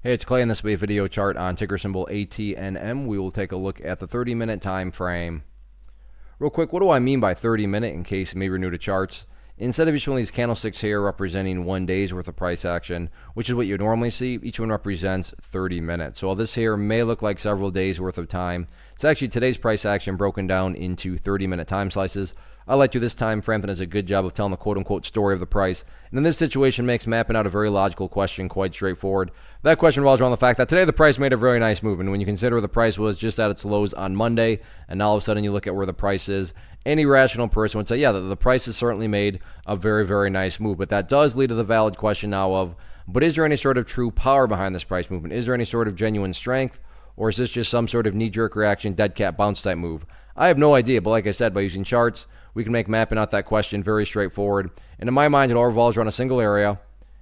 Hey, it's Clay, and this will be a video chart on ticker symbol ATNM. We will take a look at the 30-minute time frame. Real quick, what do I mean by 30-minute in case maybe you're new to charts? Instead of each one of these candlesticks here representing 1 day's worth of price action, which is what you normally see, each one represents 30 minutes. So while this here may look like several days worth of time, it's actually today's price action broken down into 30-minute time slices. I like to this time frame that does a good job of telling the quote-unquote story of the price. And in this situation makes mapping out a very logical question quite straightforward. That question revolves around the fact that today the price made a very nice move. And when you consider the price was just at its lows on Monday, and now all of a sudden you look at where the price is, any rational person would say, yeah, the price has certainly made a very, very nice move. But that does lead to the valid question now of, but is there any sort of true power behind this price movement? Is there any sort of genuine strength? Or is this just some sort of knee-jerk reaction, dead cat bounce type move? I have no idea, but like I said, by using charts, we can make mapping out that question very straightforward. And in my mind, it all revolves around a single area,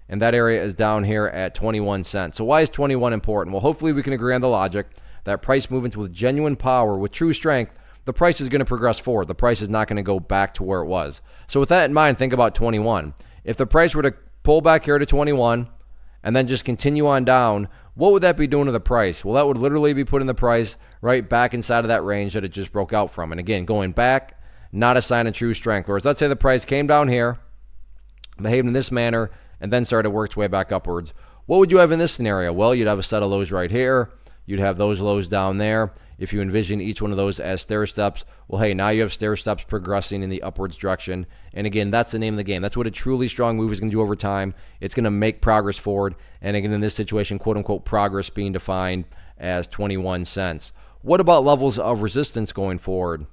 and that area is down here at 21 cents. So why is 21 important? Well, hopefully we can agree on the logic that price movements with genuine power, with true strength, the price is going to progress forward. The price is not going to go back to where it was. So with that in mind, think about 21. If the price were to pull back here to 21 and then just continue on down, what would that be doing to the price? Well, that would literally be putting the price right back inside of that range that it just broke out from. And again, going back, not a sign of true strength. Whereas let's say the price came down here, behaved in this manner, and then started to work its way back upwards. What would you have in this scenario? Well, you'd have a set of lows right here. You'd have those lows down there. If you envision each one of those as stair steps, well, hey, now you have stair steps progressing in the upwards direction. And again, that's the name of the game. That's what a truly strong move is going to do over time. It's going to make progress forward. And again, in this situation, quote unquote, progress being defined as 21 cents. What about levels of resistance going forward?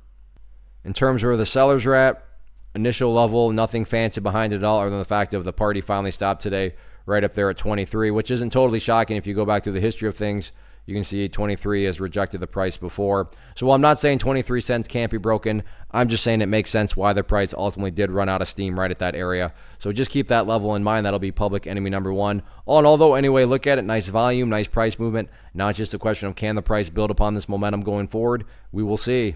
In terms of where the sellers are at, initial level, nothing fancy behind it at all, other than the fact of the party finally stopped today right up there at 23, which isn't totally shocking. If you go back through the history of things, you can see 23 has rejected the price before. So while I'm not saying 23 cents can't be broken, I'm just saying it makes sense why the price ultimately did run out of steam right at that area. So just keep that level in mind. That'll be public enemy number one. All in all, though, anyway, look at it. Nice volume, nice price movement. Now it's just a question of, can the price build upon this momentum going forward? We will see.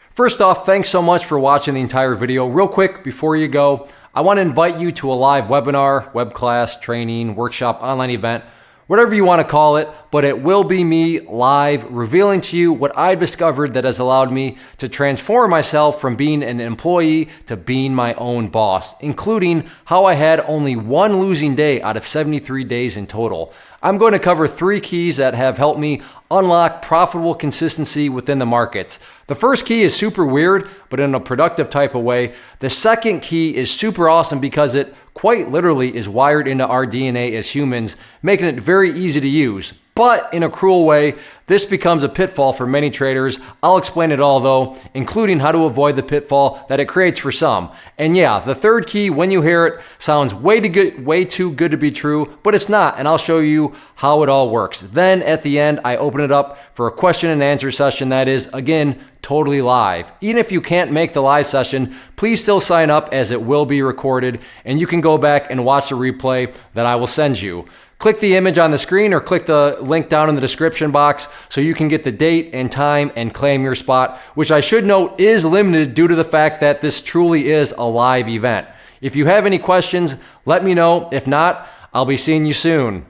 First off, thanks so much for watching the entire video. Real quick, before you go, I want to invite you to a live webinar, web class, training, workshop, online event, whatever you want to call it, but it will be me live revealing to you what I've discovered that has allowed me to transform myself from being an employee to being my own boss, including how I had only one losing day out of 73 days in total. I'm going to cover 3 keys that have helped me unlock profitable consistency within the markets. The first key is super weird, but in a productive type of way. The second key is super awesome because it quite literally is wired into our DNA as humans, making it very easy to use. But in a cruel way, this becomes a pitfall for many traders. I'll explain it all though, including how to avoid the pitfall that it creates for some. And yeah, the third key, when you hear it, sounds way too good to be true, but it's not, and I'll show you how it all works. Then at the end, I open it up for a question and answer session that is, again, totally live. Even if you can't make the live session, please still sign up as it will be recorded, and you can go back and watch the replay that I will send you. Click the image on the screen or click the link down in the description box so you can get the date and time and claim your spot, which I should note is limited due to the fact that this truly is a live event. If you have any questions, let me know. If not, I'll be seeing you soon.